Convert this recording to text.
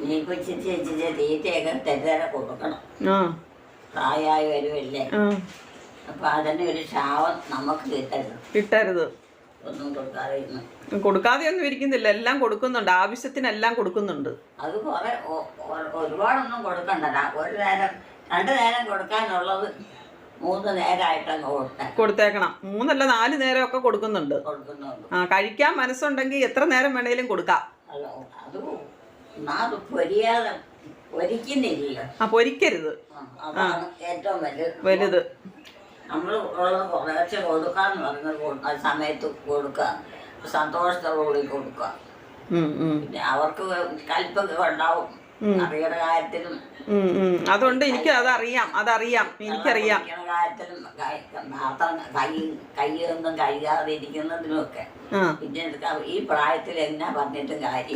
ഇനിയിപ്പോ ഇച്ചിരി തീറ്റയൊക്കെ തെരേരെ കൊടുക്കണം. പ്രായമായി വരുമല്ലേ. അപ്പൊ അതിന് ഒരു ശാപം നമുക്ക് കിട്ടരുത്. ഒന്നും കൊടുക്കാതെ ഒന്നും ഇരിക്കുന്നില്ല, എല്ലാം കൊടുക്കുന്നുണ്ട്, ആവശ്യത്തിനെല്ലാം കൊടുക്കുന്നുണ്ട്. അത് ഒരുപാടൊന്നും കൊടുക്കണ്ട. ഒരു നേരം 2 നേരം കൊടുക്കാനുള്ളത് 3 നേരമായിട്ടങ്ങ് കൊടുത്തേക്കണം. 3 അല്ല 4 നേരമൊക്കെ കൊടുക്കുന്നുണ്ട്. കഴിക്കാൻ മനസ്സുണ്ടെങ്കിൽ എത്ര നേരം വേണേലും കൊടുക്കാം. അത് പൊരിക്കുന്നില്ല. പൊരിക്കരുത്. അതാണ് ഏറ്റവും വലുത്. നമ്മൾ ഉള്ളത് കുറച്ച് കൊടുക്കാന്ന് പറഞ്ഞ സമയത്ത് കൊടുക്കുക, സന്തോഷത്തോടുകൂടി കൊടുക്കുക. പിന്നെ അവർക്ക് കൽപ്പൊക്കെ ഉണ്ടാവും അറിയുന്ന കാര്യത്തിലും. അതുകൊണ്ട് എനിക്ക് അതറിയാം എനിക്കറിയാം. കാര്യത്തിലും കൈയൊന്നും കഴിയാതെ ഇരിക്കുന്നതിനും ഒക്കെ. പിന്നെ ഈ പ്രായത്തിൽ എന്നാ പറഞ്ഞിട്ടും കാര്യം.